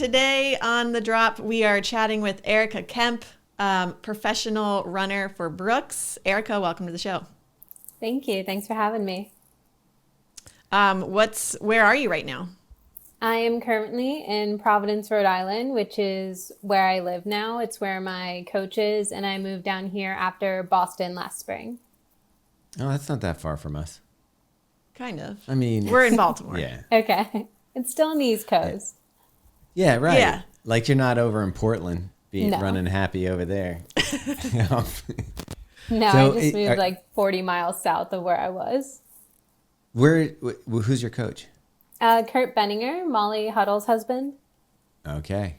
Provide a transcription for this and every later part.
today on The Drop, we are chatting with Erika Kemp, professional runner for Brooks. Erika, welcome to the show. Thank you. Thanks for having me. Where are you right now? I am currently in Providence, Rhode Island, which is where I live now. It's where my coach is, and I moved down here after Boston last spring. Oh, that's not that far from us. Kind of. I mean, we're in Baltimore. Yeah. Okay. It's still on the East Coast. Yeah, right. Yeah. Like you're not over in Portland No. running happy over there. No, So, I just moved like 40 miles south of where I was. Who's your coach? Kurt Benninger, Molly Huddle's husband. Okay.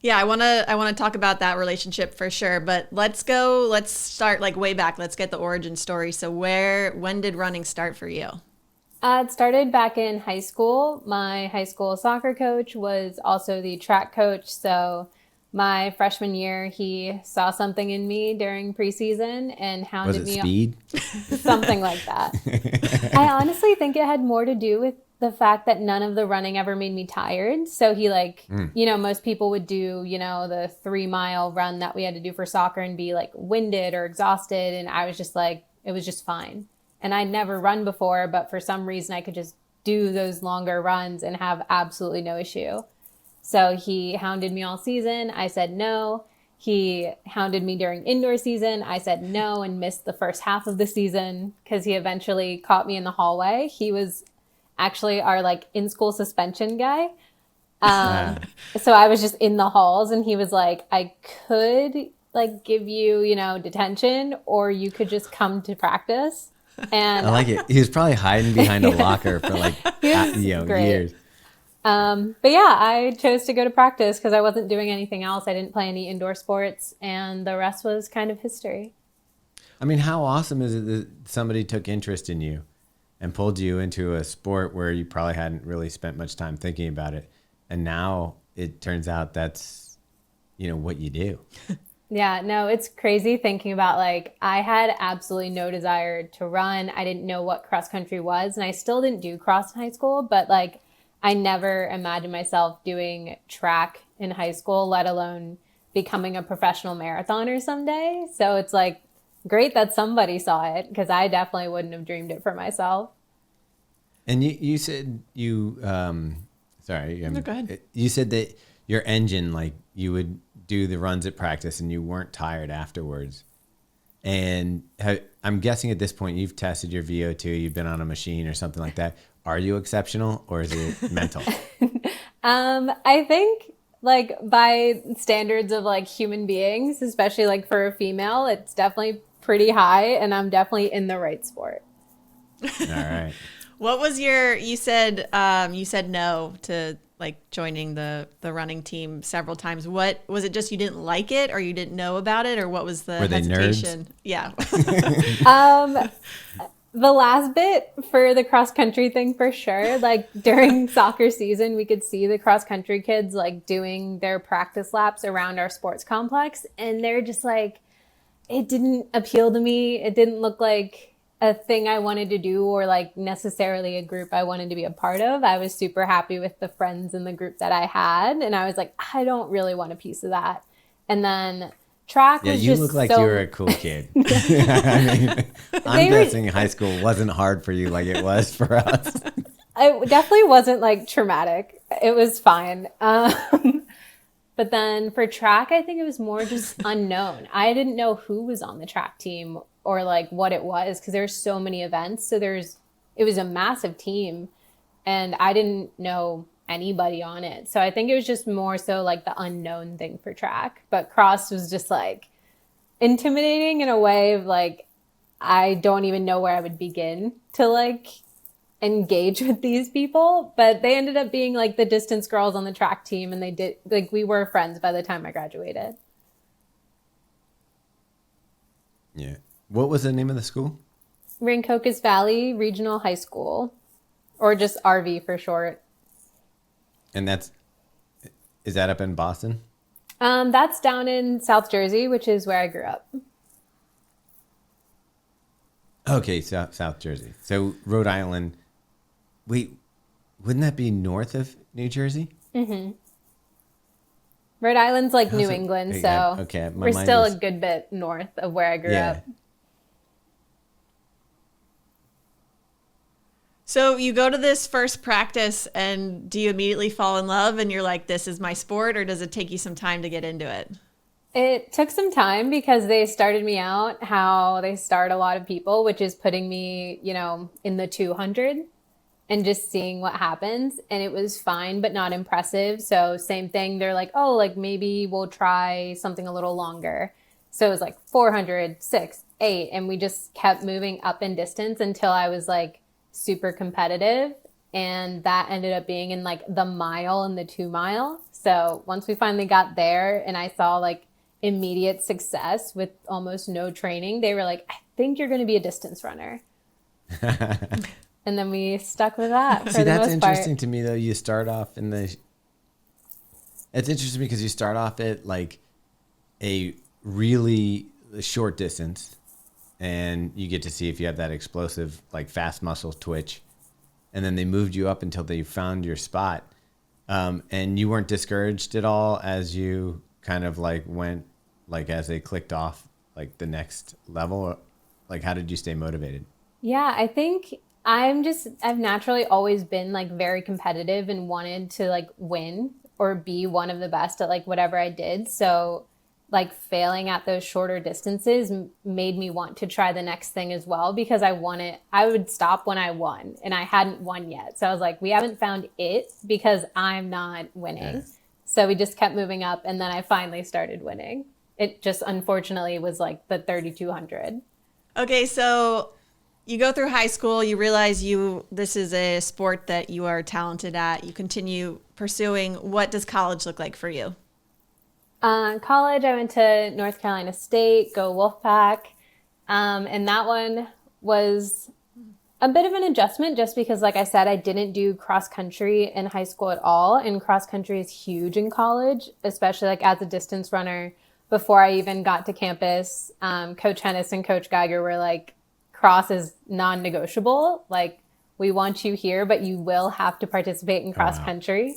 Yeah, I want to talk about that relationship for sure, but let's start like way back. Let's get the origin story. So when did running start for you? It started back in high school. My high school soccer coach was also the track coach. So my freshman year, he saw something in me during preseason and hounded me. Was it speed? Something like that. I honestly think it had more to do with the fact that none of the running ever made me tired. So he most people would do, the 3-mile run that we had to do for soccer and be like winded or exhausted. And I was just like, it was just fine. And I'd never run before, but for some reason I could just do those longer runs and have absolutely no issue. So he hounded me all season. I said no. He hounded me during indoor season. I said no and missed the first half of the season because he eventually caught me in the hallway. He was actually our in-school suspension guy. So I was just in the halls and he was like, I could give you, detention, or you could just come to practice. And I like it. He was probably hiding behind a locker for great. years. But yeah, I chose to go to practice because I wasn't doing anything else. I didn't play any indoor sports, and the rest was kind of history. I mean, how awesome is it that somebody took interest in you and pulled you into a sport where you probably hadn't really spent much time thinking about it, and now it turns out that's, what you do. Yeah, no, it's crazy thinking about I had absolutely no desire to run. I didn't know what cross country was, and I still didn't do cross in high school, but I never imagined myself doing track in high school, let alone becoming a professional marathoner someday. So it's great that somebody saw it, because I definitely wouldn't have dreamed it for myself. And you said you, sorry. No, go ahead. You said that your engine, you would do the runs at practice and you weren't tired afterwards. And I'm guessing at this point you've tested your VO2, you've been on a machine or something like that. Are you exceptional, or is it mental? I think by standards of human beings, especially for a female, it's definitely pretty high, and I'm definitely in the right sport. All right. What was you said no to joining the running team several times. What was it? Just you didn't like it, or you didn't know about it, or what was the Were they hesitation? nerds? Yeah. The last bit for the cross country thing for sure. During soccer season, we could see the cross country kids doing their practice laps around our sports complex, and they're just it didn't appeal to me. It didn't look like a thing I wanted to do, or necessarily a group I wanted to be a part of. I was super happy with the friends in the group that I had, and I was I don't really want a piece of that. And then track was you just look like so... you were a cool kid. I'm guessing high school wasn't hard for you like it was for us. It definitely wasn't traumatic. It was fine. But then for track, I think it was more just unknown. I didn't know who was on the track team or what it was, because there's so many events. So it was a massive team, and I didn't know anybody on it. So I think it was just more so the unknown thing for track. But cross was just intimidating in a way of I don't even know where I would begin to engage with these people. But they ended up being the distance girls on the track team, and they did we were friends by the time I graduated. Yeah. What was the name of the school? Rancocas Valley Regional High School, or just RV for short. And is that up in Boston? That's down in South Jersey, which is where I grew up. Okay, South Jersey. So Rhode Island. Wait, wouldn't that be north of New Jersey? Mm-hmm. Rhode Island's like New How's it- England, okay, so okay, my we're mind still was- a good bit north of where I grew Yeah. up. So you go to this first practice, and do you immediately fall in love and you're like, this is my sport, or does it take you some time to get into it? It took some time because they started me out how they start a lot of people, which is putting me, in the 200 and just seeing what happens. And it was fine, but not impressive. So same thing. They're like, oh, like maybe we'll try something a little longer. So it was like 400, 6, 8. And we just kept moving up in distance until I was like super competitive. And that ended up being in like the mile and the 2 mile. So once we finally got there and I saw like immediate success with almost no training, they were like, I think you're going to be a distance runner. And then we stuck with that for See, the that's most interesting part. to me, though. You start off in the. It's interesting because you start off at like a really short distance, and you get to see if you have that explosive, like fast muscle twitch, and then they moved you up until they found your spot, and you weren't discouraged at all as you kind of like went, like as they clicked off like the next level. Like, how did you stay motivated? Yeah, I think I've naturally always been like very competitive and wanted to like win or be one of the best at like whatever I did. So like failing at those shorter distances made me want to try the next thing as well, because I would stop when I won and I hadn't won yet. So I was like, we haven't found it because I'm not winning. Yeah. So we just kept moving up and then I finally started winning. It just unfortunately was like the 3,200. Okay, so you go through high school, you realize this is a sport that you are talented at. You continue pursuing. What does college look like for you? College, I went to North Carolina State, go Wolfpack. And that one was a bit of an adjustment just because, like I said, I didn't do cross country in high school at all. And cross country is huge in college, especially like as a distance runner. Before I even got to campus, Coach Hennis and Coach Geiger were like, cross is non-negotiable. Like, we want you here, but you will have to participate in cross country.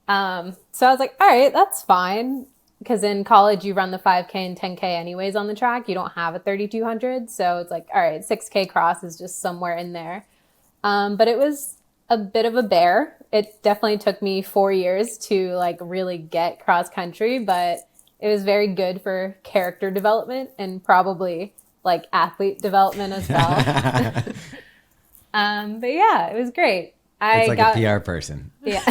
So I was like, all right, that's fine. Because in college, you run the 5K and 10K anyways on the track. You don't have a 3,200. So it's like, all right, 6K cross is just somewhere in there. But it was a bit of a bear. It definitely took me 4 years to like really get cross country, but it was very good for character development and probably like athlete development as well. But yeah, it was great. It's like a PR person. Yeah.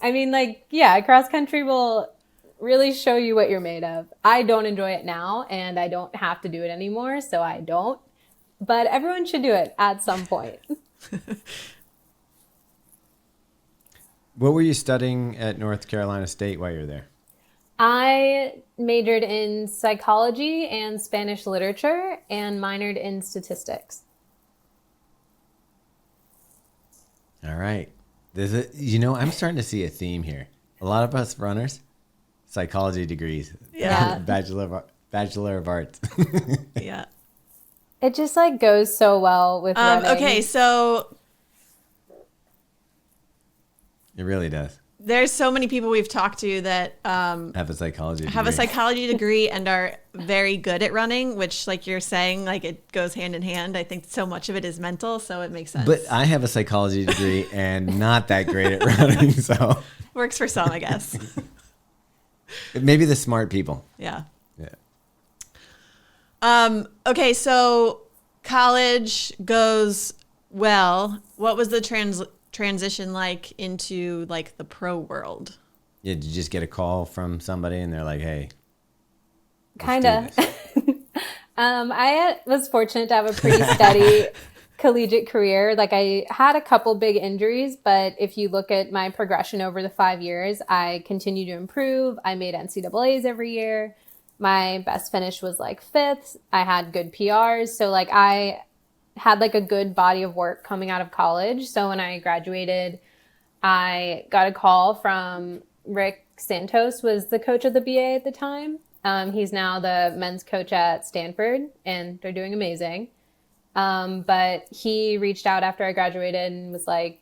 I mean, like, yeah, cross country will really show you what you're made of. I don't enjoy it now and I don't have to do it anymore, so I don't. But everyone should do it at some point. What were you studying at North Carolina State while you were there? I majored in psychology and Spanish literature and minored in statistics. All right. I'm starting to see a theme here. A lot of us runners, psychology degrees. Yeah. Bachelor of Arts. Yeah. It just like goes so well with running. Okay, so It really does. there's so many people we've talked to that Have a psychology have a degree. psychology degree and are very good at running, which, like you're saying, like it goes hand in hand. I think so much of it is mental, so it makes sense. But I have a psychology degree and not that great at running, so Works for some, I guess. maybe the smart people. Yeah. Yeah. Okay, so college goes well. What was the transition like into like the pro world? Yeah, did you just get a call from somebody and they're like, hey, Kind of. I was fortunate to have a pretty steady collegiate career. Like I had a couple big injuries, but if you look at my progression over the 5 years, I continued to improve. I made NCAAs every year. My best finish was like 5th. I had good PRs. So like I had like a good body of work coming out of college. So when I graduated, I got a call from Rick Santos, was the coach of the BA at the time. He's now the men's coach at Stanford and they're doing amazing. But he reached out after I graduated and was like,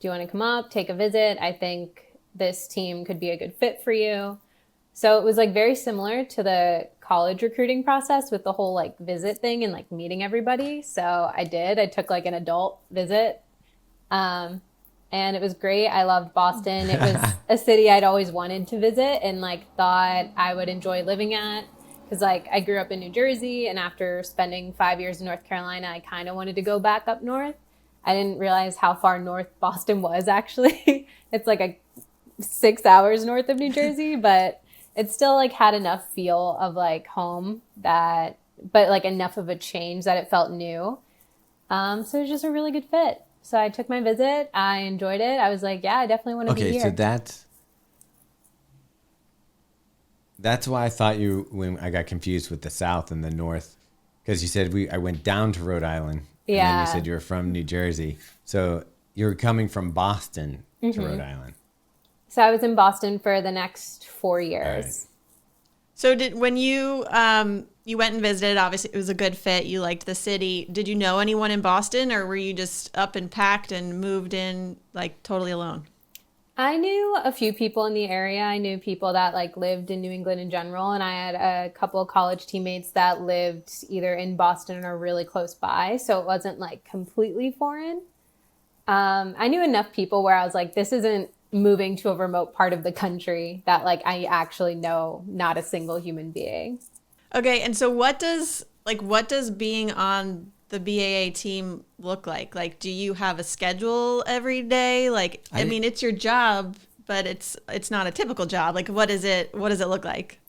do you want to come up, take a visit? I think this team could be a good fit for you. So it was like very similar to the college recruiting process with the whole like visit thing and like meeting everybody. So I took like an adult visit. And it was great. I loved Boston. It was a city I'd always wanted to visit and like thought I would enjoy living at. Because like I grew up in New Jersey, and after spending 5 years in North Carolina, I kind of wanted to go back up north. I didn't realize how far north Boston was actually. It's like 6 hours north of New Jersey, but it still like had enough feel of like home but like enough of a change that it felt new. So it was just a really good fit. So I took my visit. I enjoyed it. I was like, yeah, I definitely want to be here. Okay, so that's why I thought when I got confused with the South and the North, because you said I went down to Rhode Island. Yeah. And then you said you were from New Jersey. So you're coming from Boston to Rhode Island. So I was in Boston for the next 4 years. Right. So when you went and visited, obviously it was a good fit. You liked the city. Did you know anyone in Boston, or were you just up and packed and moved in like totally alone? I knew a few people in the area. I knew people that like lived in New England in general. And I had a couple of college teammates that lived either in Boston or really close by. So it wasn't like completely foreign. I knew enough people where I was like, this isn't moving to a remote part of the country that like I actually know not a single human being. Okay, and so what does being on the BAA team look like? Like, do you have a schedule every day? Like, I mean, it's your job, but it's not a typical job. Like, what does it look like?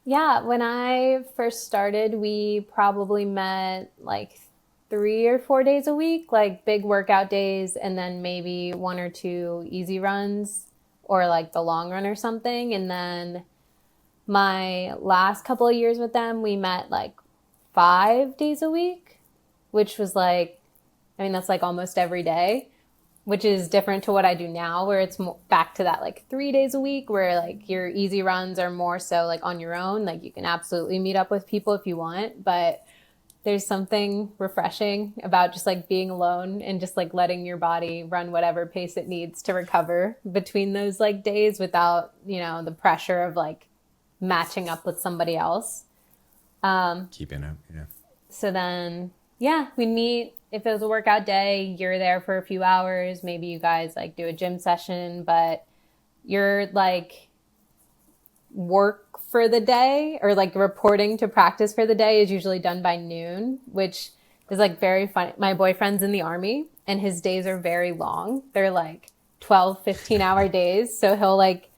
Yeah, when I first started, we probably met like 3 or 4 days a week, like big workout days, and then maybe 1 or 2 easy runs or like the long run or something. And then my last couple of years with them, we met like 5 days a week, which was like, I mean, that's like almost every day, which is different to what I do now, where it's back to that like 3 days a week, where like your easy runs are more so like on your own. Like you can absolutely meet up with people if you want, but there's something refreshing about just like being alone and just like letting your body run whatever pace it needs to recover between those like days without, the pressure of like matching up with somebody else. Keeping up, yeah. So then, yeah, we'd meet. If it was a workout day, you're there for a few hours. Maybe you guys like do a gym session, but you're like work for the day or like reporting to practice for the day is usually done by noon, which is like very funny. My boyfriend's in the Army and his days are very long. They're like 12, 15-hour days. So he'll like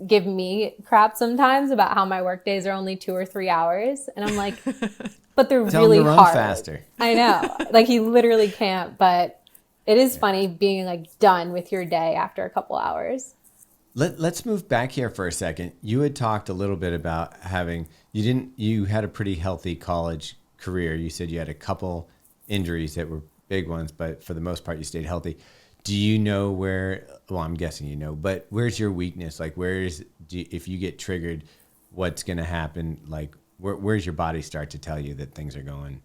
give me crap sometimes about how my work days are only 2 or 3 hours. And I'm like, but they're Tell really him to run hard. faster. I know. Like he literally can't, but it is funny being like done with your day after a couple hours. Let's move back here for a second. You had talked a little bit about you had a pretty healthy college career. You said you had a couple injuries that were big ones, but for the most part you stayed healthy. Do you know I'm guessing you know, but where's your weakness? Like if you get triggered, what's going to happen? Like where's your body start to tell you that things are going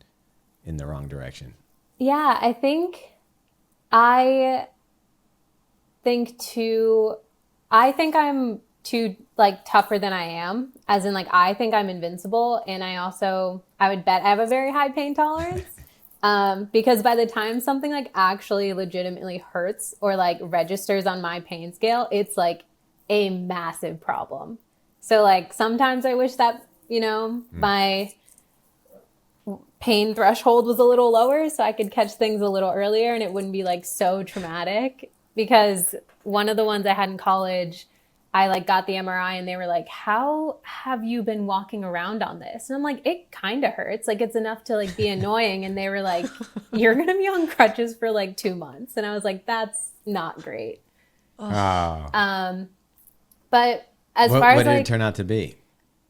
in the wrong direction? Yeah, I think I'm too like tougher than I am, as in like I think I'm invincible, and I would bet I have a very high pain tolerance. Because by the time something like actually legitimately hurts or like registers on my pain scale, it's like a massive problem. So like sometimes I wish that, my pain threshold was a little lower so I could catch things a little earlier and it wouldn't be like so traumatic. Because one of the ones I had in college, I like got the MRI and they were like, how have you been walking around on this? And I'm like, it kind of hurts. Like it's enough to like be annoying. And they were like, you're going to be on crutches for like 2 months. And I was like, that's not great. Oh. But as far as what did like, it turn out to be?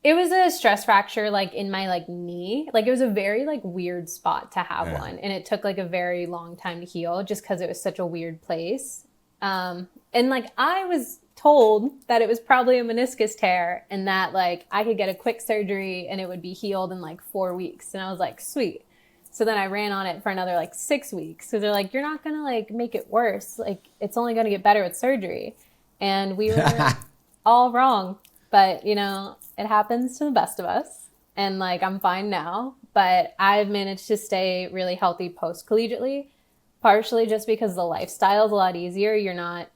it was a stress fracture like in my like knee. Like it was a very like weird spot to have one. And it took like a very long time to heal just because it was such a weird place. And like I was told that it was probably a meniscus tear and that like I could get a quick surgery and it would be healed in like 4 weeks. And I was like, sweet. So then I ran on it for another like 6 weeks. So they're like, you're not going to like make it worse. Like it's only going to get better with surgery. And we were all wrong. But, you know, it happens to the best of us. And like, I'm fine now. But I've managed to stay really healthy post-collegiately, partially just because the lifestyle is a lot easier. You're not,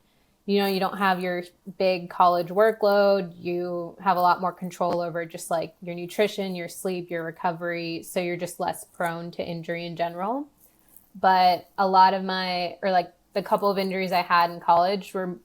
you know, you don't have your big college workload. You have a lot more control over just like your nutrition, your sleep, your recovery. So you're just less prone to injury in general. But a lot of the couple of injuries I had in college were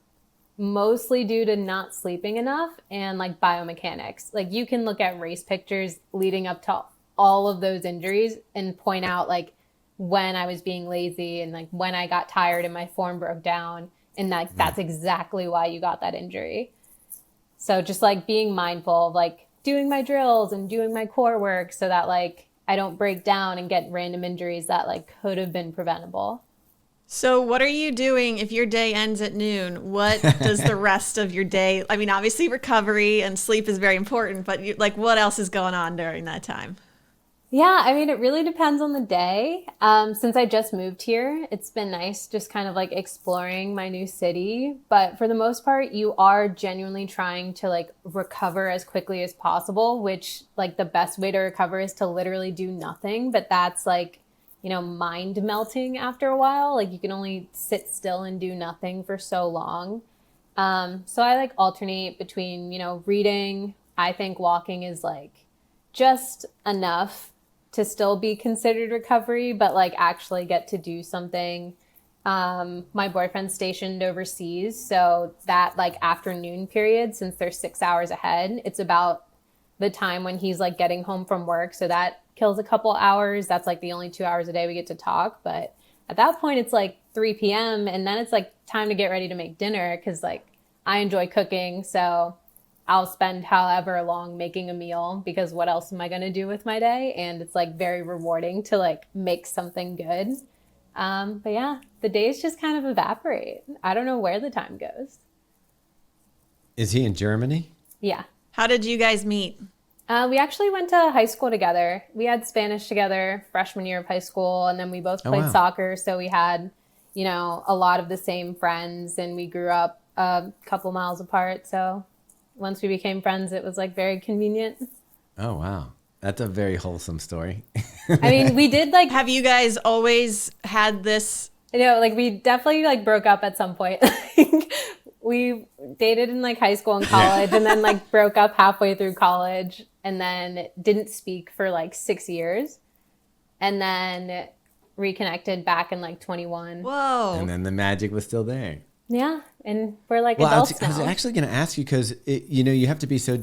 mostly due to not sleeping enough and like biomechanics. Like you can look at race pictures leading up to all of those injuries and point out like when I was being lazy and like when I got tired and my form broke down. And like that's exactly why you got that injury. So just like being mindful of like doing my drills and doing my core work so that like I don't break down and get random injuries that like could have been preventable. So what are you doing if your day ends at noon? What does the rest of your day, I mean, obviously recovery and sleep is very important, but like what else is going on during that time? Yeah, I mean, it really depends on the day. Since I just moved here, it's been nice just kind of like exploring my new city. But for the most part, you are genuinely trying to like recover as quickly as possible, which like the best way to recover is to literally do nothing. But that's like, you know, mind melting after a while. Like you can only sit still and do nothing for so long. So I like alternate between, you know, reading. I think walking is like just enough to still be considered recovery, but like actually get to do something. My boyfriend's stationed overseas, so that like afternoon period, since they're 6 hours ahead, it's about the time when he's like getting home from work. So that kills a couple hours. That's like the only 2 hours a day we get to talk. But at that point, it's like 3 p.m. and then it's like time to get ready to make dinner because like I enjoy cooking. So I'll spend however long making a meal because what else am I going to do with my day? And it's like very rewarding to like make something good. But yeah, the days just kind of evaporate. I don't know where the time goes. Is he in Germany? Yeah. How did you guys meet? We actually went to high school together. We had Spanish together freshman year of high school, and then we both played soccer. So we had, you know, a lot of the same friends, and we grew up a couple miles apart. So once we became friends, it was like very convenient. Oh, wow. That's a very wholesome story. I mean, we did like, Have you guys always had this? you know, like we definitely like broke up at some point. We dated in like high school and college and then like broke up halfway through college and then didn't speak for like 6 years and then reconnected back in like 21. Whoa. And then the magic was still there. Yeah. And we're like Well, adults I was now. actually going to ask you because, you know, you have to be so I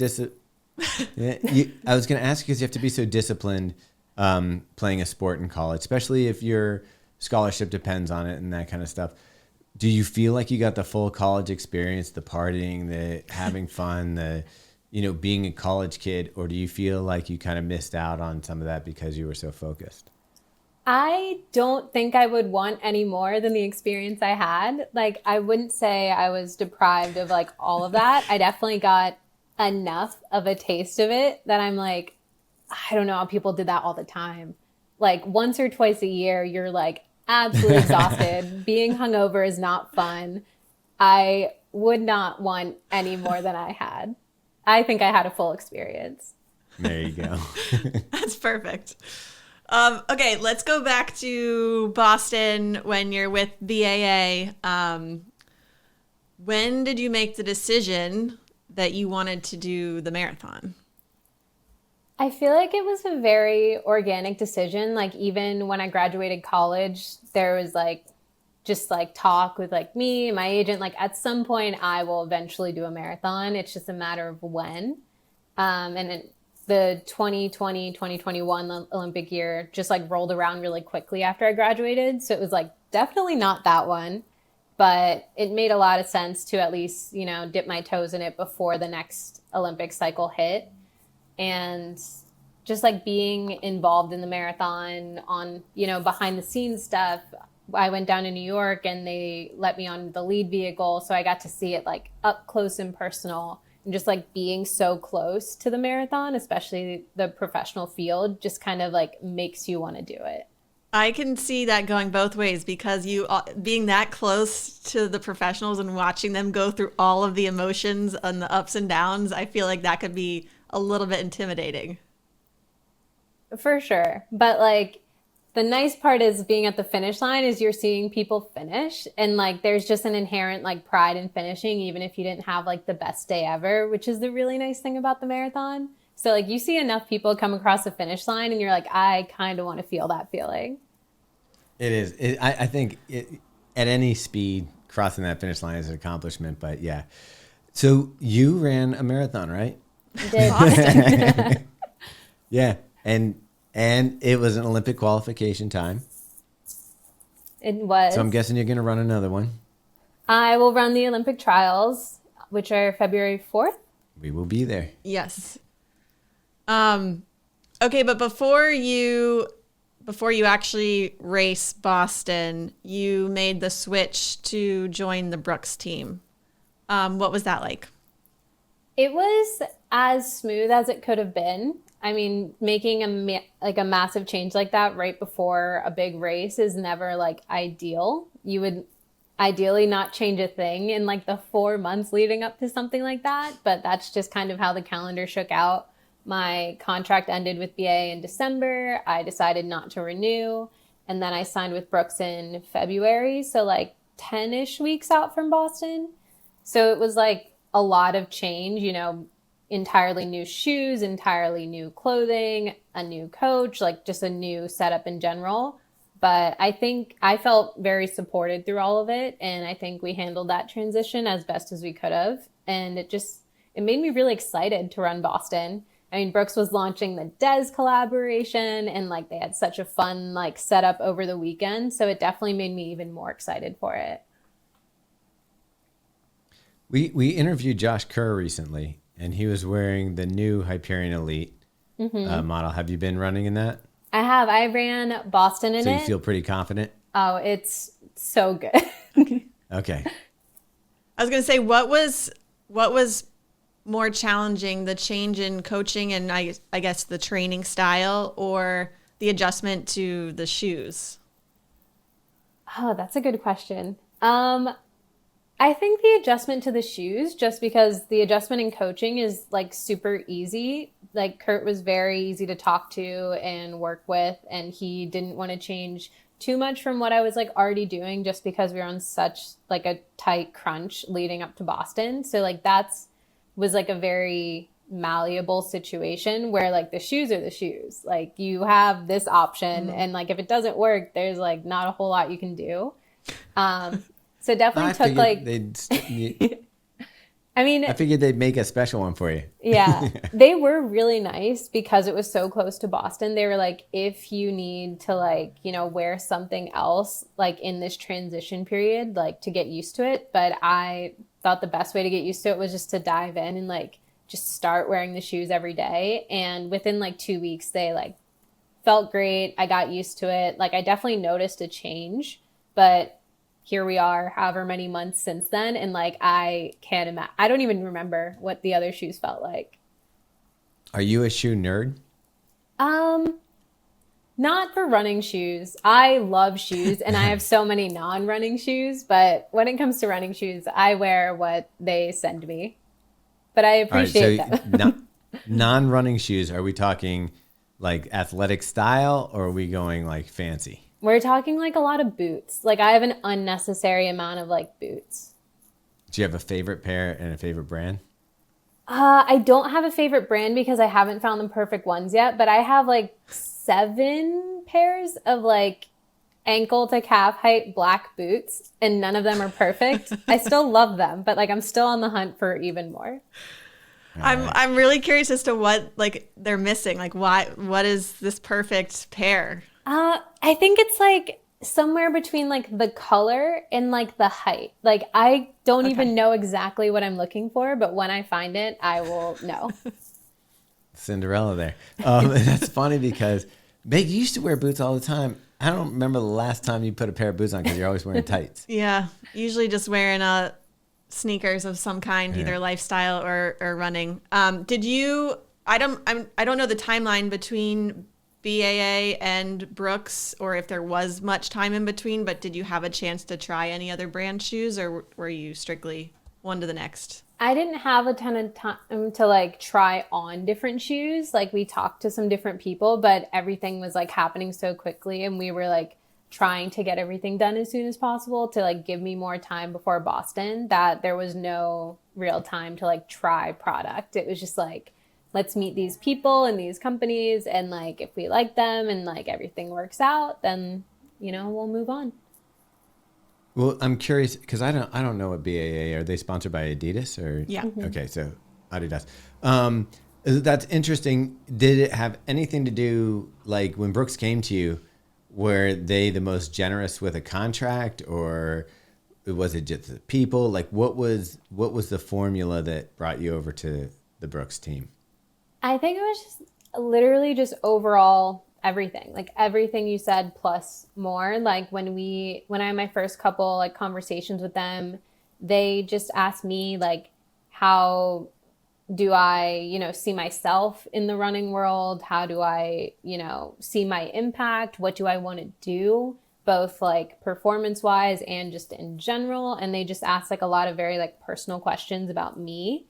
was going to ask you because you have to be so disciplined playing a sport in college, especially if your scholarship depends on it and that kind of stuff. Do you feel like you got the full college experience, the partying, the having fun, the, you know, being a college kid, or do you feel like you kind of missed out on some of that because you were so focused? I don't think I would want any more than the experience I had. Like, I wouldn't say I was deprived of like all of that. I definitely got enough of a taste of it that I'm like, I don't know how people did that all the time. Like once or twice a year, you're like absolutely exhausted. Being hungover is not fun. I would not want any more than I had. I think I had a full experience. There you go. That's perfect. Okay, let's go back to Boston when you're with BAA. When did you make the decision that you wanted to do the marathon? I feel like it was a very organic decision. Like even when I graduated college, there was like just like talk with like me, my agent, like at some point I will eventually do a marathon. It's just a matter of when. The 2020, 2021 Olympic year just like rolled around really quickly after I graduated. So it was like definitely not that one, but it made a lot of sense to at least, you know, dip my toes in it before the next Olympic cycle hit. And just like being involved in the marathon on, you know, behind the scenes stuff. I went down to New York and they let me on the lead vehicle. So I got to see it like up close and personal. And just like being so close to the marathon, especially the professional field, just kind of like makes you want to do it. I can see that going both ways because you being that close to the professionals and watching them go through all of the emotions and the ups and downs, I feel like that could be a little bit intimidating. For sure. But like the nice part is being at the finish line is you're seeing people finish, and like there's just an inherent like pride in finishing even if you didn't have like the best day ever, which is the really nice thing about the marathon. So like you see enough people come across the finish line and you're like, I kind of want to feel that feeling. It is. I think at any speed, crossing that finish line is an accomplishment. But yeah. So you ran a marathon, right? I did. Yeah. And it was an Olympic qualification time. It was. So I'm guessing you're going to run another one. I will run the Olympic trials, which are February 4th. We will be there. Yes. Okay, but before you actually race Boston, you made the switch to join the Brooks team. What was that like? It was as smooth as it could have been. I mean, making a massive change like that right before a big race is never like ideal. You would ideally not change a thing in like the 4 months leading up to something like that, but that's just kind of how the calendar shook out. My contract ended with BA in December. I decided not to renew, and then I signed with Brooks in February, so like 10-ish weeks out from Boston. So it was like a lot of change, you know, entirely new shoes, entirely new clothing, a new coach, like just a new setup in general. But I think I felt very supported through all of it. And I think we handled that transition as best as we could have. And it made me really excited to run Boston. I mean, Brooks was launching the Des collaboration and like they had such a fun like setup over the weekend. So it definitely made me even more excited for it. We interviewed Josh Kerr recently, and he was wearing the new Hyperion Elite model. Have you been running in that? I have. I ran Boston in it. So you feel pretty confident? Oh, it's so good. Okay. I was going to say, what was more challenging, the change in coaching and I guess the training style, or the adjustment to the shoes? Oh, that's a good question. I think the adjustment to the shoes, just because the adjustment in coaching is like super easy. Like Kurt was very easy to talk to and work with, and he didn't want to change too much from what I was like already doing just because we were on such like a tight crunch leading up to Boston. So like was like a very malleable situation where like the shoes are the shoes. Like you have this option and like if it doesn't work, there's like not a whole lot you can do. So it definitely took like, I figured they'd make a special one for you. Yeah, they were really nice because it was so close to Boston. They were like, if you need to like, you know, wear something else like in this transition period, like to get used to it. But I thought the best way to get used to it was just to dive in and like just start wearing the shoes every day. And within like 2 weeks, they like felt great. I got used to it. Like I definitely noticed a change, but here we are however many months since then. And like, I can't imagine, I don't even remember what the other shoes felt like. Are you a shoe nerd? Not for running shoes. I love shoes and I have so many non-running shoes, but when it comes to running shoes, I wear what they send me, but I appreciate them. Non-running shoes, are we talking like athletic style or are we going like fancy? We're talking like a lot of boots. Like I have an unnecessary amount of like boots. Do you have a favorite pair and a favorite brand? I don't have a favorite brand because I haven't found the perfect ones yet, but I have like 7 pairs of like ankle to calf height black boots and none of them are perfect. I still love them, but like I'm still on the hunt for even more. I'm really curious as to what like they're missing. Like what is this perfect pair? I think it's like somewhere between like the color and like the height. Like I don't even know exactly what I'm looking for, but when I find it, I will know. Cinderella there. That's funny because Meg, you used to wear boots all the time. I don't remember the last time you put a pair of boots on because you're always wearing tights. Yeah, usually just wearing sneakers of some kind, either lifestyle or running. Did you? I don't know the timeline between BAA and Brooks, or if there was much time in between, but did you have a chance to try any other brand shoes, or were you strictly one to the next? I didn't have a ton of time to like try on different shoes. Like we talked to some different people, but everything was like happening so quickly, and we were like trying to get everything done as soon as possible to like give me more time before Boston, that there was no real time to like try product. It was just like, let's meet these people and these companies, and like if we like them and like everything works out, then we'll move on. Well, I'm curious because I don't know what BAA are. They sponsored by Adidas or Yeah. Mm-hmm. Okay, so Adidas. That's interesting. Did it have anything to do, like when Brooks came to you, were they the most generous with a contract, or was it just the people? Like what was the formula that brought you over to the Brooks team? I think it was just literally just overall everything, like everything you said plus more. Like when I had my first couple like conversations with them, they just asked me like, how do I, see myself in the running world? How do I, see my impact? What do I want to do? Both like performance wise and just in general. And they just asked like a lot of very like personal questions about me.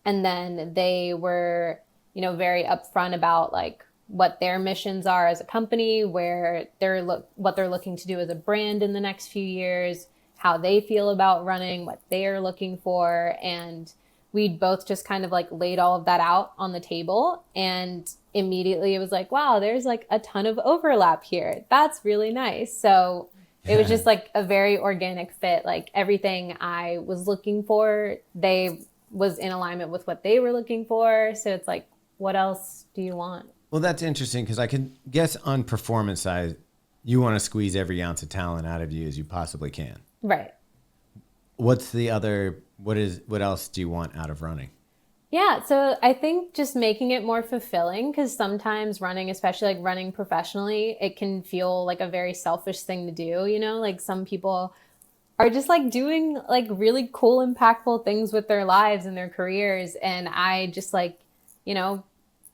And then they were, very upfront about like what their missions are as a company, what they're looking to do as a brand in the next few years, how they feel about running, what they're looking for. And we'd both just kind of like laid all of that out on the table. And immediately it was like, wow, there's like a ton of overlap here. That's really nice. So it was just like a very organic fit. Like everything I was looking for, they was in alignment with what they were looking for. So it's like, what else do you want? Well, that's interesting because I can guess on performance side, you want to squeeze every ounce of talent out of you as you possibly can. Right. What else do you want out of running? Yeah, so I think just making it more fulfilling, because sometimes running, especially like running professionally, it can feel like a very selfish thing to do, like some people are just like doing like really cool, impactful things with their lives and their careers. And I just like,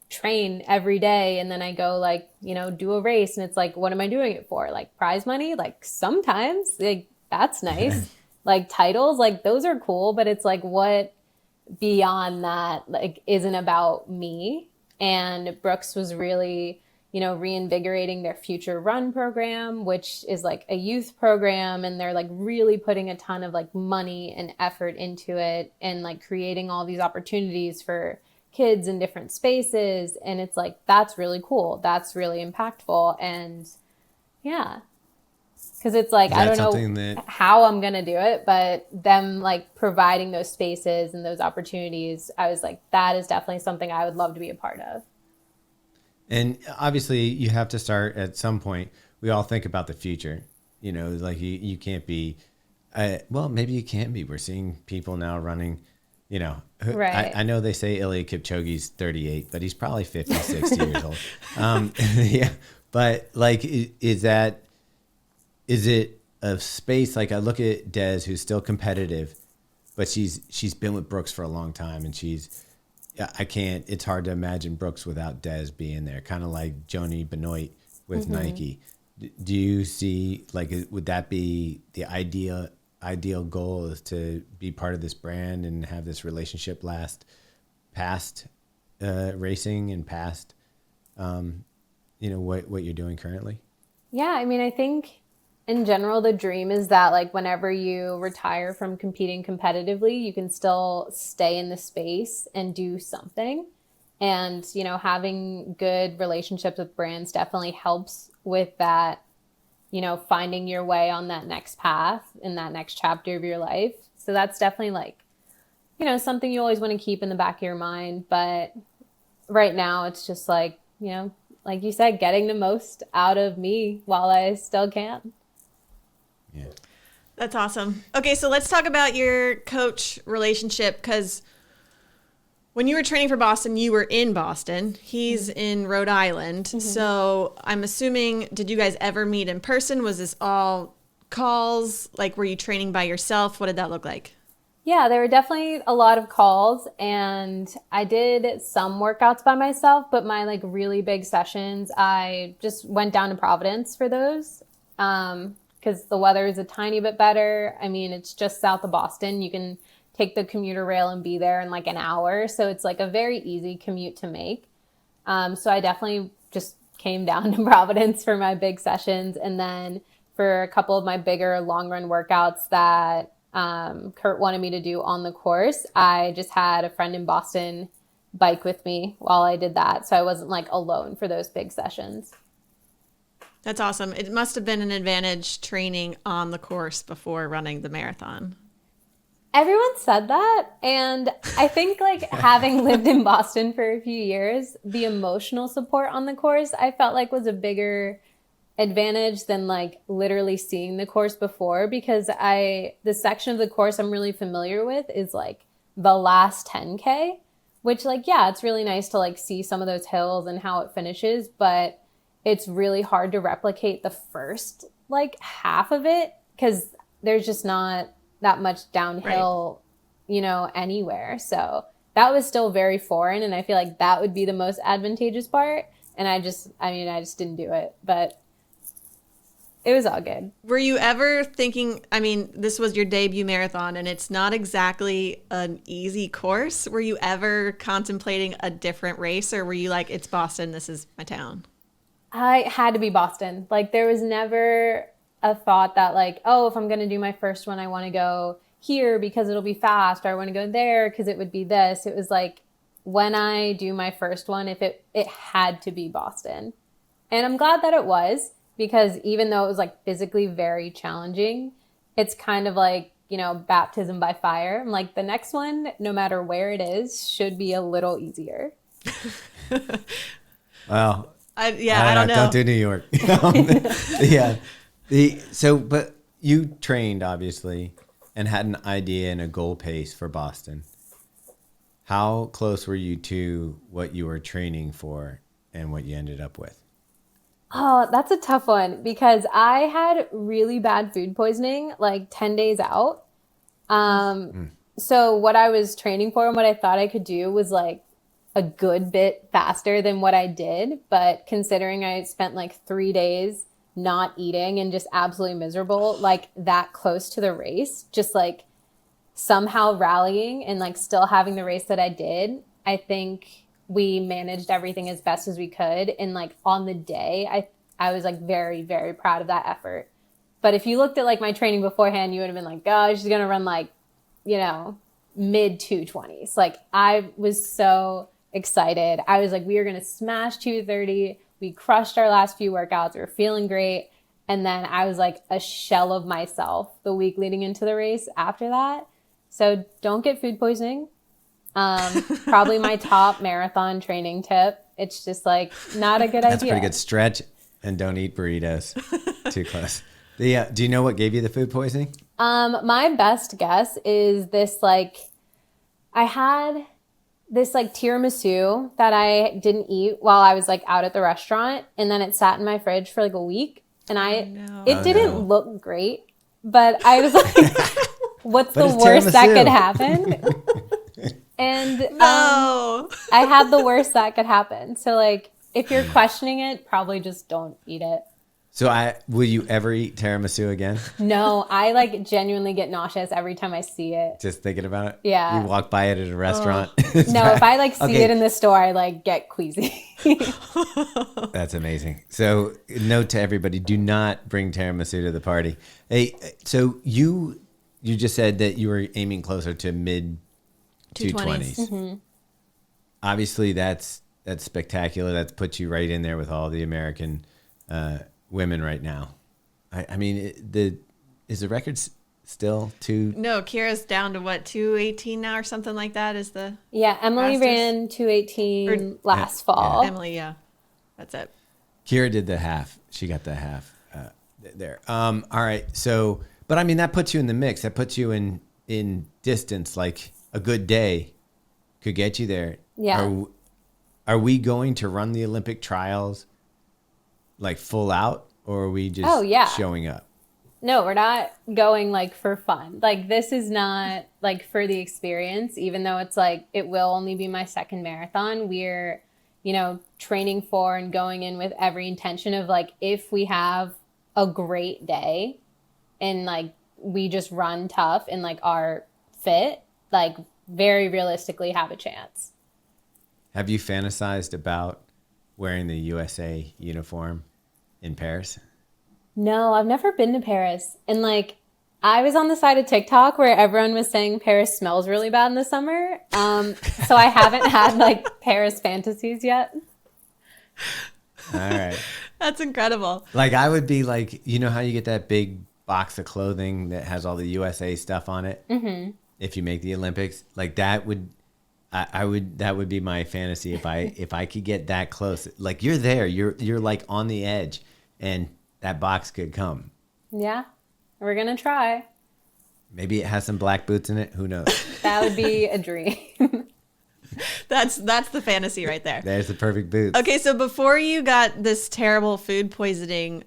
train every day, and then I go like, do a race, and it's like, what am I doing it for? Like prize money? Like sometimes like that's nice. Like titles, like those are cool, but it's like what beyond that like isn't about me. And Brooks was really, reinvigorating their Future Run program, which is like a youth program, and they're like really putting a ton of like money and effort into it, and like creating all these opportunities for kids in different spaces. And it's like, that's really cool. That's really impactful. And yeah, because it's like, I don't know how I'm going to do it, but them like providing those spaces and those opportunities, I was like, that is definitely something I would love to be a part of. And obviously you have to start at some point. We all think about the future, like you can't be, well, maybe you can be. We're seeing people now running, right. I know they say Eliud Kipchoge's 38, but he's probably 50, 60 years old. Yeah. But like, is it a space? Like I look at Des, who's still competitive, but she's been with Brooks for a long time, and it's hard to imagine Brooks without Des being there. Kind of like Joni Benoit with Nike. Do you see, like, would that be the ideal goal, is to be part of this brand and have this relationship last past racing and past, what you're doing currently? Yeah. I mean, I think in general, the dream is that like whenever you retire from competing competitively, you can still stay in the space and do something. And, having good relationships with brands definitely helps with that, finding your way on that next path in that next chapter of your life. So that's definitely like, something you always want to keep in the back of your mind. But right now it's just like, like you said, getting the most out of me while I still can. Yeah. That's awesome. Okay, so let's talk about your coach relationship, because when you were training for Boston, you were in Boston. He's in Rhode Island. Mm-hmm. So I'm assuming, did you guys ever meet in person? Was this all calls? Like, were you training by yourself? What did that look like? Yeah, there were definitely a lot of calls, and I did some workouts by myself, but my like really big sessions, I just went down to Providence for those. Because the weather is a tiny bit better. I mean, it's just south of Boston. You can take the commuter rail and be there in like an hour. So it's like a very easy commute to make. So I definitely just came down to Providence for my big sessions. And then for a couple of my bigger long run workouts that Kurt wanted me to do on the course, I just had a friend in Boston bike with me while I did that. So I wasn't like alone for those big sessions. That's awesome. It must have been an advantage training on the course before running the marathon. Everyone said that. And I think like having lived in Boston for a few years, the emotional support on the course, I felt like was a bigger advantage than like literally seeing the course before, because the section of the course I'm really familiar with is like the last 10K, which like, yeah, it's really nice to like see some of those hills and how it finishes, but it's really hard to replicate the first like half of it because there's just not that much downhill, anywhere. So that was still very foreign. And I feel like that would be the most advantageous part. And I just didn't do it, but it was all good. Were you ever thinking, I mean, this was your debut marathon and it's not exactly an easy course. Were you ever contemplating a different race, or were you like, it's Boston, this is my town? I had to be Boston. Like there was never a thought that like, oh, if I'm going to do my first one, I want to go here because it'll be fast, or I want to go there because it would be this. It was like, when I do my first one, if it had to be Boston. And I'm glad that it was, because even though it was like physically very challenging, it's kind of like, baptism by fire. I'm like, the next one, no matter where it is, should be a little easier. Well, I don't know. Don't do New York. But you trained obviously and had an idea and a goal pace for Boston. How close were you to what you were training for and what you ended up with? Oh, that's a tough one, because I had really bad food poisoning like 10 days out. So what I was training for and what I thought I could do was like a good bit faster than what I did. But considering I spent like 3 days not eating and just absolutely miserable, like that close to the race, just like somehow rallying and like still having the race that I did, I think we managed everything as best as we could. And like on the day, I was like very, very proud of that effort. But if you looked at like my training beforehand, you would have been like, oh, she's going to run like, mid 220s. Like I was so excited. I was like, we are going to smash 230. We crushed our last few workouts. We were feeling great. And then I was like a shell of myself the week leading into the race after that. So don't get food poisoning. Probably my top marathon training tip. It's just like not a good idea. That's a pretty good stretch, and don't eat burritos too close. Do you know what gave you the food poisoning? My best guess is this, like, I had this like tiramisu that I didn't eat while I was like out at the restaurant, and then it sat in my fridge for like a week, and it didn't look great, but I was like, what's the worst that could happen? And I had the worst that could happen. So like, if you're questioning it, probably just don't eat it. So will you ever eat tiramisu again? No, I like genuinely get nauseous every time I see it. Just thinking about it? Yeah. You walk by it at a restaurant? No, if I like see it in the store, I like get queasy. That's amazing. So note to everybody, do not bring tiramisu to the party. Hey, so you just said that you were aiming closer to mid 220s. Mm-hmm. Obviously, that's spectacular. That's put you right in there with all the American women right now. I mean, is the record still two? No, Kira's down to what, 218 now or something like that is the Emily fastest? ran 218 last fall. Emily, that's it. Kira did the half. She got the half there. All right. So, but I mean, that puts you in the mix. That puts you in distance. Like a good day could get you there. Yeah. Are we going to run the Olympic trials like full out, or are we just showing up? No, we're not going like for fun. Like this is not like for the experience, even though it's like it will only be my second marathon. We're, training for and going in with every intention of like if we have a great day and like we just run tough and like are fit, like very realistically have a chance. Have you fantasized about wearing the USA uniform in Paris? No, I've never been to Paris. And like, I was on the side of TikTok where everyone was saying Paris smells really bad in the summer. So I haven't had like Paris fantasies yet. All right. That's incredible. Like I would be like, you know how you get that big box of clothing that has all the USA stuff on it? Mm-hmm. If you make the Olympics, like that would be my fantasy if I could get that close. Like you're there, you're like on the edge and that box could come. Yeah, we're going to try. Maybe it has some black boots in it. Who knows? That would be a dream. That's the fantasy right there. There's the perfect boots. Okay, so before you got this terrible food poisoning,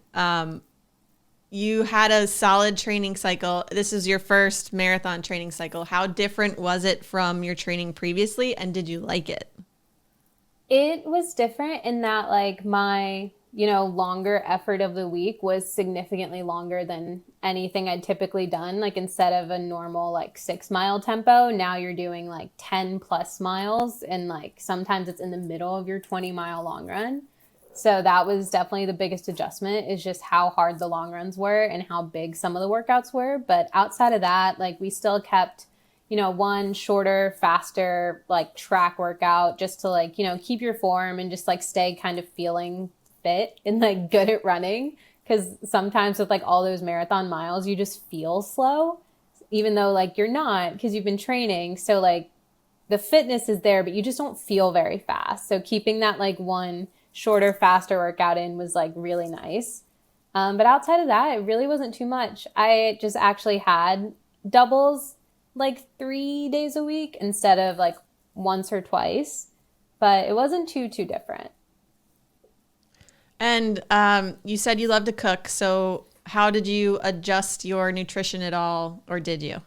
you had a solid training cycle. This is your first marathon training cycle. How different was it from your training previously, and did you like it? It was different in that like my longer effort of the week was significantly longer than anything I'd typically done. Like instead of a normal like 6-mile tempo, now you're doing like 10 plus miles. And like sometimes it's in the middle of your 20-mile long run. So that was definitely the biggest adjustment, is just how hard the long runs were and how big some of the workouts were. But outside of that, like we still kept, one shorter, faster, like track workout just to like, keep your form and just like stay kind of feeling fit and like good at running, because sometimes with like all those marathon miles you just feel slow even though like you're not, because you've been training. So like the fitness is there but you just don't feel very fast. So keeping that like one shorter, faster workout in was like really nice. But outside of that, it really wasn't too much. I just actually had doubles like 3 days a week instead of like once or twice, but it wasn't too different. And you said you love to cook. So how did you adjust your nutrition at all, or did you?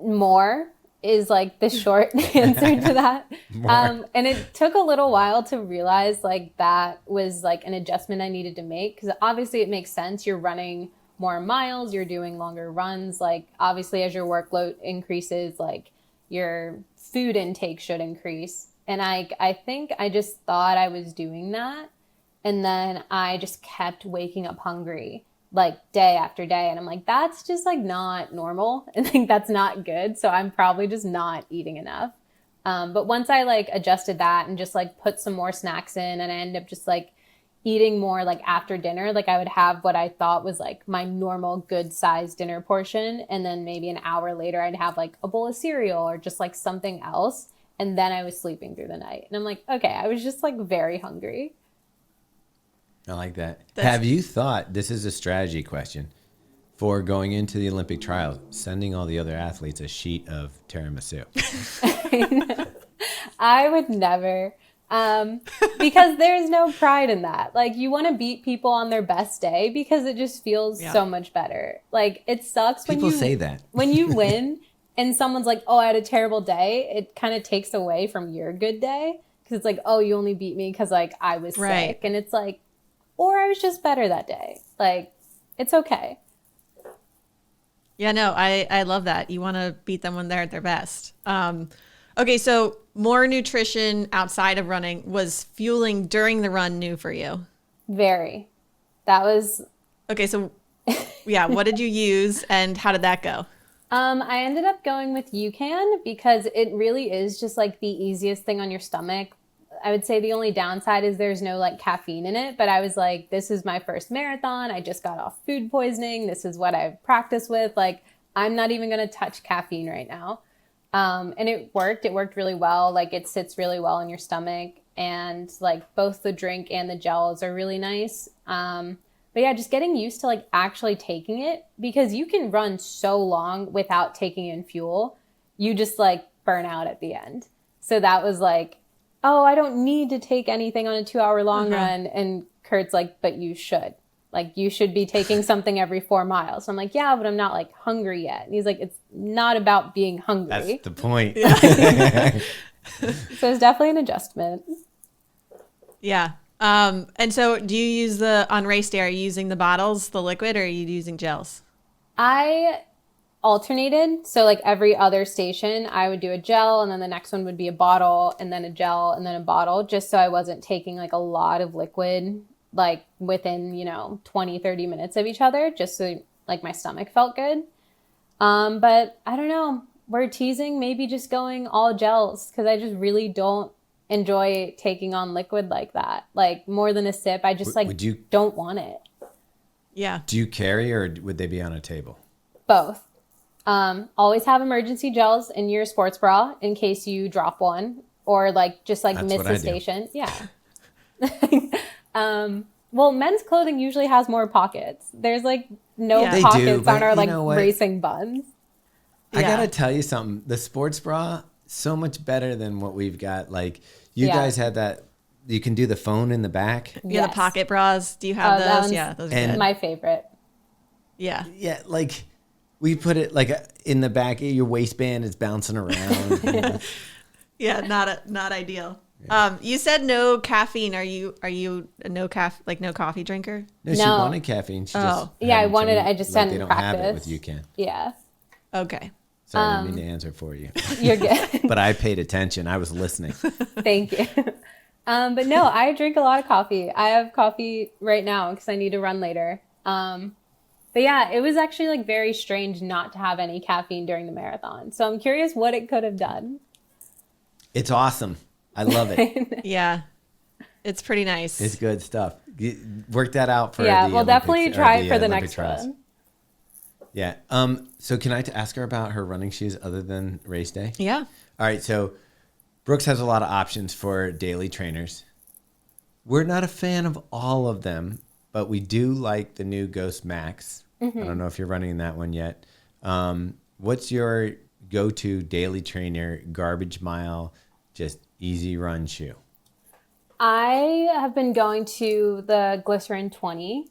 More is like the short answer to that. And it took a little while to realize like that was like an adjustment I needed to make, because obviously it makes sense. You're running more miles, you're doing longer runs. Like obviously as your workload increases, like your food intake should increase. And I think I just thought I was doing that. And then I just kept waking up hungry like day after day. And I'm like, that's just like not normal. And I think that's not good. So I'm probably just not eating enough. But once I like adjusted that and just like put some more snacks in, and I ended up just like eating more like after dinner, like I would have what I thought was like my normal good sized dinner portion. And then maybe an hour later, I'd have like a bowl of cereal or just like something else. And then I was sleeping through the night. And I'm like, okay, I was just like very hungry. I like that. Have you thought, this is a strategy question, for going into the Olympic trials, sending all the other athletes a sheet of tiramisu? I would never, because there's no pride in that. Like you want to beat people on their best day because it just feels so much better. Like it sucks when people say that. When you win and someone's like, oh, I had a terrible day. It kind of takes away from your good day, because it's like, oh, you only beat me because like I was sick. And it's like, or I was just better that day. Like, it's okay. Yeah, no, I love that. You want to beat them when they're at their best. Okay, so more nutrition outside of running. Was fueling during the run new for you? Very. That was... Okay, so yeah, what did you use and how did that go? I ended up going with UCAN because it really is just like the easiest thing on your stomach. I would say the only downside is there's no like caffeine in it, but I was like, this is my first marathon. I just got off food poisoning. This is what I've practiced with. Like, I'm not even going to touch caffeine right now. And it worked. It worked really well. Like it sits really well in your stomach, and like both the drink and the gels are really nice. But yeah, just getting used to like actually taking it, because you can run so long without taking in fuel. You just like burn out at the end. So that was like, oh, I don't need to take anything on a 2-hour long run. And Kurt's like, but you should. Like, you should be taking something every 4 miles. So I'm like, yeah, but I'm not like hungry yet. And he's like, it's not about being hungry. That's the point. So it's definitely an adjustment. Yeah. And so do you use on race day, are you using the bottles, the liquid, or are you using gels? I alternated. So like every other station, I would do a gel, and then the next one would be a bottle, and then a gel, and then a bottle, just so I wasn't taking like a lot of liquid, like within, 20, 30 minutes of each other, just so like my stomach felt good. But I don't know. We're teasing maybe just going all gels, because I just really don't enjoy taking on liquid like that. Like more than a sip, I just don't want it. Yeah. Do you carry, or would they be on a table? Both. Always have emergency gels in your sports bra in case you drop one or like just like That's miss what the I do. station. Yeah. Well, men's clothing usually has more pockets. There's like no Yeah. They pockets do, but on our you like know what? racing buns. I Yeah. gotta tell you something. The sports bra, so much better than what we've got. Like you Yeah. guys had that. You can do the phone in the back. Yeah, Yes. the pocket bras. Do you have that those? one's Yeah, those are And- good. My favorite. Yeah. Yeah, like we put it like in the back. Your waistband is bouncing around. Yeah, not ideal. You said no caffeine. Are you a no coffee drinker? No, she No. wanted caffeine. She just Yeah, I hadn't wanted it. changed. I just Like, hadn't they don't have it practiced. with you, Ken. Yeah. Okay. Sorry, I didn't mean to answer for you. You're good. But I paid attention. I was listening. Thank you. But no, I drink a lot of coffee. I have coffee right now because I need to run later. But yeah, it was actually like very strange not to have any caffeine during the marathon. So I'm curious what it could have done. It's awesome. I love it. Yeah. It's pretty nice. It's good stuff. Work that out for Yeah, the we'll definitely Olympics, or try it for the Olympic next trials. one. Yeah. So can I ask her about her running shoes other than race day? Yeah. All right. So Brooks has a lot of options for daily trainers. We're not a fan of all of them, but we do like the new Ghost Max. I don't know if you're running that one yet. What's your go-to daily trainer, garbage mile, just easy run shoe? I have been going to the Glycerin 20.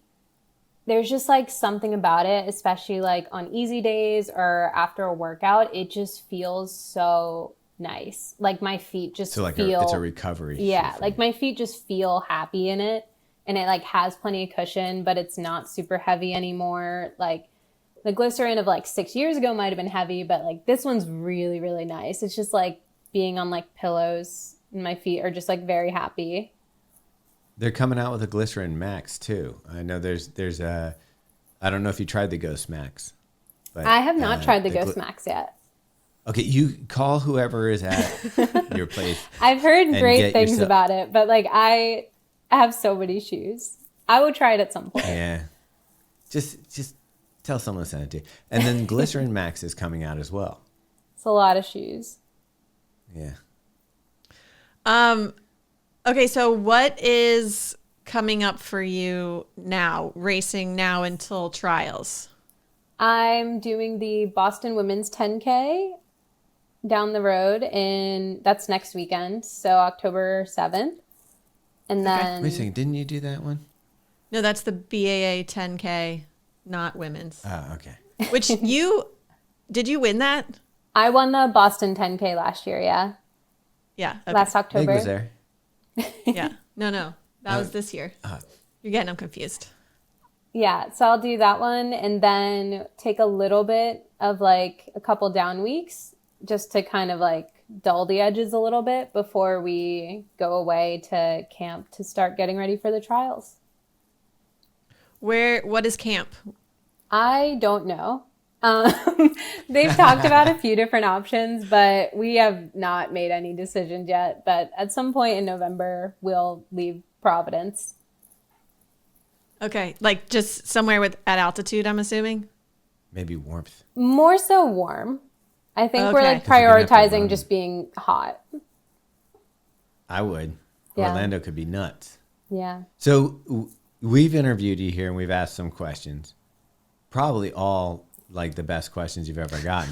There's just like something about it, especially like on easy days or after a workout. It just feels so nice. Like my feet just So like feel. it's a recovery. Yeah, shoe for like you. my feet just feel happy in it, and it like has plenty of cushion, but it's not super heavy anymore. Like the Glycerin of like 6 years ago might have been heavy, but like this one's really, really nice. It's just like being on like pillows, and my feet are just like very happy. They're coming out with a Glycerin Max too. I know there's a, I don't know if you tried the Ghost Max. But, I have not tried the the Ghost Max yet. Okay, you call whoever is at your place. I've heard And great get things yourself- about it, but like I have so many shoes. I will try it at some point. Yeah. Just tell someone to send it to you. And then Glycerin Max is coming out as well. It's a lot of shoes. Yeah. Okay, so what is coming up for you now, racing now until trials? I'm doing the Boston Women's 10K down the road, and that's next weekend, so October 7th. And then Wait a second, didn't you do that one? No, that's the BAA 10K, not women's. Oh, okay. Which did you win that? I won the Boston 10K last year, yeah. Yeah. Okay. Last Meg October. was there. Yeah. No. That was this year. You're getting them confused. Yeah, so I'll do that one and then take a little bit of like a couple down weeks just to kind of like dull the edges a little bit before we go away to camp to start getting ready for the trials. What is camp? I don't know. They've talked about a few different options, but we have not made any decisions yet. But at some point in November, we'll leave Providence. Okay, like just somewhere at altitude, I'm assuming. Maybe warmth. More so warm. I think we're Okay. like 'Cause you're gonna have to prioritizing run. just being hot. I would. Yeah. Orlando could be nuts. Yeah. So we've interviewed you here and we've asked some questions. Probably all like the best questions you've ever gotten.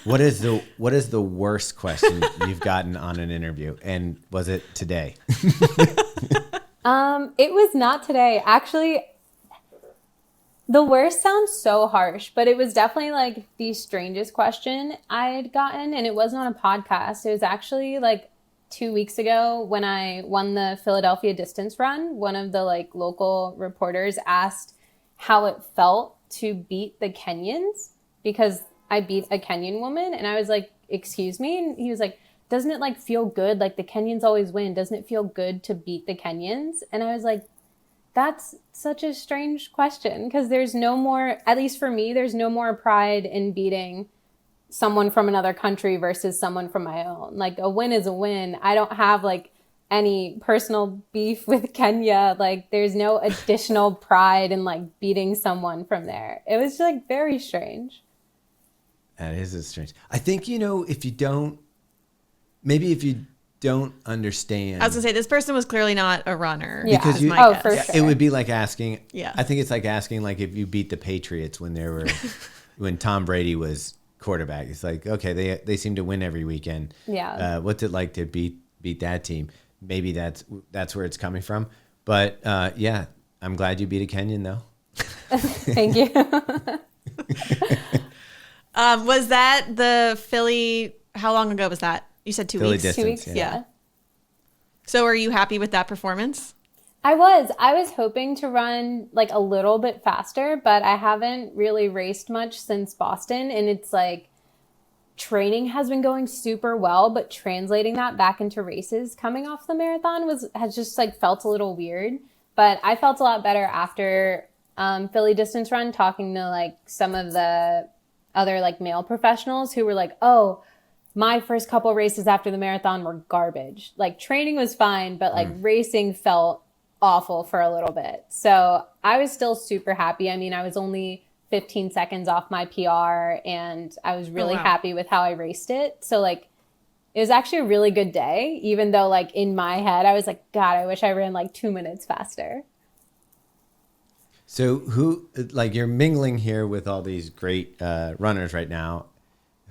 What is the worst question you've gotten on an interview? And was it today? It was not today. Actually, The worst sounds so harsh, but it was definitely like the strangest question I had gotten. And it wasn't on a podcast. It was actually like 2 weeks ago when I won the Philadelphia distance run. One of the like local reporters asked how it felt to beat the Kenyans because I beat a Kenyan woman. And I was like, excuse me? And he was like, doesn't it like feel good? Like the Kenyans always win. Doesn't it feel good to beat the Kenyans? And I was like, that's such a strange question because there's no more, at least for me, there's no more pride in beating someone from another country versus someone from my own. Like a win is a win. I don't have like any personal beef with Kenya. Like there's no additional pride in like beating someone from there. It was just like very strange. That is a strange. I think, if you don't understand. I was gonna say this person was clearly not a runner. Yeah. Because for sure. It would be like asking. Yeah. I think it's like asking like if you beat the Patriots when when Tom Brady was quarterback. It's like, okay, they seem to win every weekend. Yeah. What's it like to beat that team? Maybe that's where it's coming from. But yeah, I'm glad you beat a Kenyan though. Thank you. Was that the Philly? How long ago was that? You said 2 Philly weeks. distance, 2 weeks, yeah. So are you happy with that performance? I was hoping to run like a little bit faster, but I haven't really raced much since Boston. And it's like training has been going super well, but translating that back into races coming off the marathon has just like felt a little weird. But I felt a lot better after Philly distance run, talking to like some of the other like male professionals who were like, oh, my first couple races after the marathon were garbage. Like training was fine, but like racing felt awful for a little bit. So I was still super happy. I mean, I was only 15 seconds off my PR and I was really happy with how I raced it. So like, it was actually a really good day, even though like in my head, I was like, God, I wish I ran like 2 minutes faster. So you're mingling here with all these great runners right now.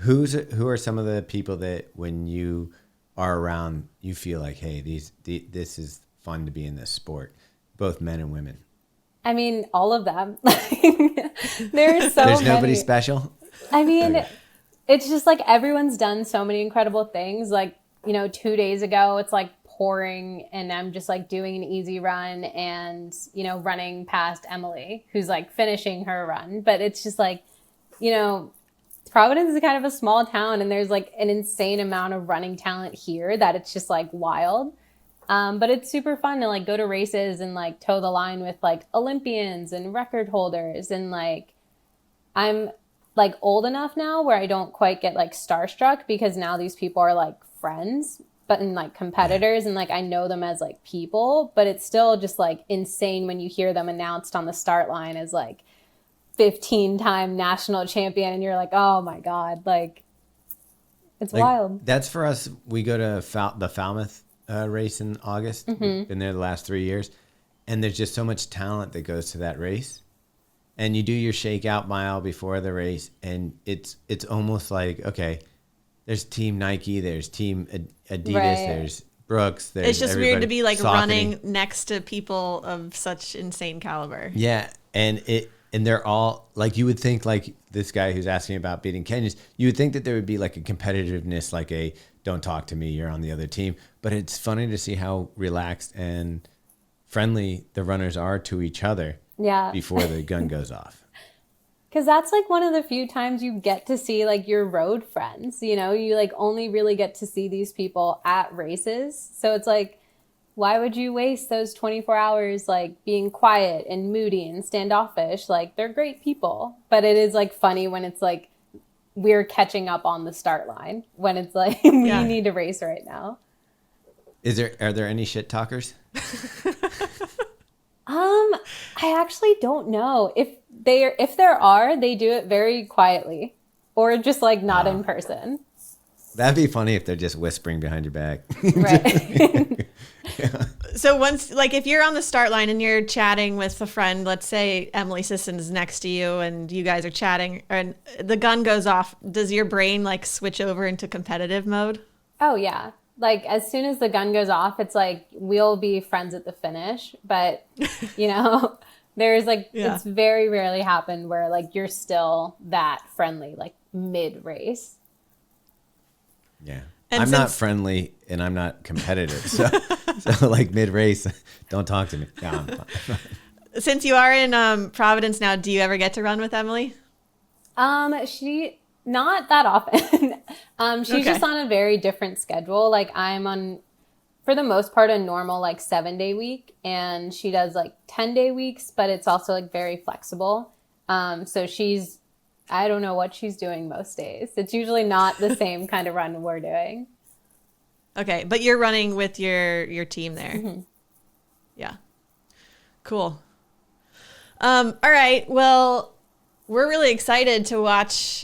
Who are some of the people that when you are around, you feel like, hey, this is fun to be in this sport, both men and women? I mean, all of them. There's nobody special? I mean, okay. It's just like everyone's done so many incredible things. Like, 2 days ago, it's like pouring and I'm just like doing an easy run and, running past Emily, who's like finishing her run. But it's just like, Providence is kind of a small town and there's like an insane amount of running talent here that it's just like wild. But it's super fun to like go to races and like toe the line with like Olympians and record holders. And like, I'm like old enough now where I don't quite get like starstruck because now these people are like friends, but in like competitors and like I know them as like people, but it's still just like insane when you hear them announced on the start line as like 15-time national champion and you're like, oh my God, like it's wild. That's for us. We go to the Falmouth race in August. Mm-hmm. We've been there the last 3 years and there's just so much talent that goes to that race. And you do your shakeout mile before the race and it's almost like, okay, there's Team Nike, there's Team Adidas, right. There's Brooks. There's it's just weird to be like Saucony. Running next to people of such insane caliber. Yeah. And they're all like, you would think like this guy who's asking about beating Kenyans, you would think that there would be like a competitiveness, like a don't talk to me, you're on the other team. But it's funny to see how relaxed and friendly the runners are to each other before the gun goes off. Because that's like one of the few times you get to see like your road friends, you like only really get to see these people at races. So it's like, why would you waste those 24 hours like being quiet and moody and standoffish? Like they're great people, but it is like funny when it's like we're catching up on the start line when it's like we need to race right now. Are there any shit talkers? I actually don't know if there are, they do it very quietly or just like not in person. That'd be funny if they're just whispering behind your back. Right. Yeah. So once, like if you're on the start line and you're chatting with a friend, let's say Emily Sisson's next to you and you guys are chatting and the gun goes off, does your brain like switch over into competitive mode? Oh yeah. Like as soon as the gun goes off, it's like we'll be friends at the finish, but There's like, Yeah. it's very rarely happened where like you're still that friendly, like mid race. Yeah. And I'm not since- friendly and I'm not competitive. So like mid race, don't talk to me. Yeah, I'm fine. Since you are in Providence now, do you ever get to run with Emily? She not that often. She's Okay. just on a very different schedule. Like I'm on, for the most part, a normal like 7-day week, and she does like 10-day weeks, but it's also like very flexible. So she's, I don't know what she's doing most days. It's usually not the same kind of run we're doing. Okay, but you're running with your team there. Mm-hmm. Yeah. Cool. All right. Well, we're really excited to watch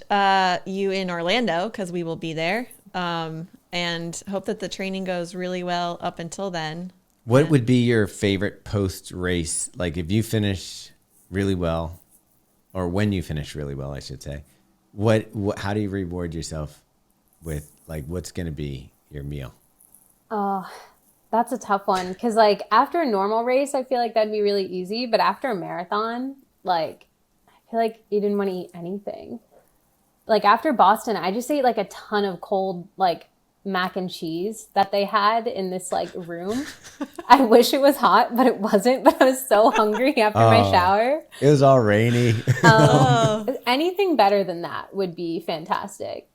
you in Orlando because we will be there. And hope that the training goes really well up until then. What would be your favorite post race? Like if you finish really well, or when you finish really well, I should say, what how do you reward yourself with, like, what's going to be your meal? Oh, that's a tough one. Because, like, after a normal race, I feel like that'd be really easy. But after a marathon, like, I feel like you didn't want to eat anything. Like, after Boston, I just ate, like, a ton of cold, like, mac and cheese that they had in this, like, room. I wish it was hot, but it wasn't. But I was so hungry after my shower. It was all rainy. Anything better than that would be fantastic.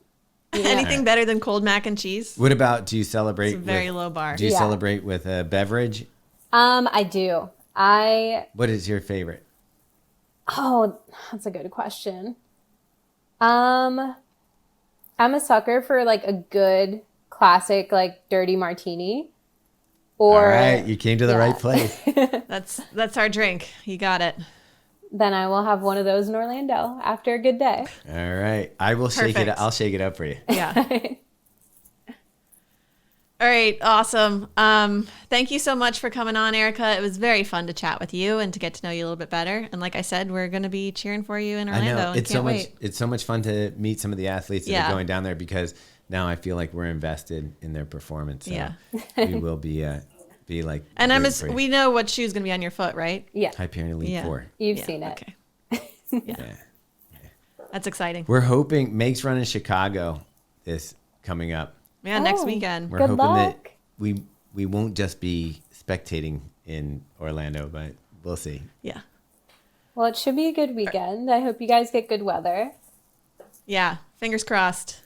Anything better than cold mac and cheese? What about, do you celebrate? It's a very with, low bar. Do you Yeah. celebrate with a beverage? I do. What is your favorite? Oh, that's a good question. I'm a sucker for like a good classic, like dirty martini. Or All right, you came to the yeah. right place. That's our drink. You got it. then I will have one of those in Orlando after a good day. All right, I will shake it. Perfect. I'll shake it up for you. Yeah. All right. Awesome. Thank you so much for coming on, Erika. It was very fun to chat with you and to get to know you a little bit better. And like I said, we're going to be cheering for you in I Orlando. know And it's can't so much. wait. It's so much fun to meet some of the athletes that Yeah. are going down there, because now I feel like we're invested in their performance. So Yeah. we will be like. And rooting for you. we know what shoe's going to be on your foot, right? Yeah, Hyperion Elite Yeah. 4. you've Yeah, seen it. Okay. Yeah. That's exciting. We're hoping Meg's running Chicago is coming up. Yeah. Next Oh. weekend. We're Good hoping luck. that we won't just be spectating in Orlando, but we'll see. Yeah. Well, it should be a good weekend. I hope you guys get good weather. Yeah. Fingers crossed.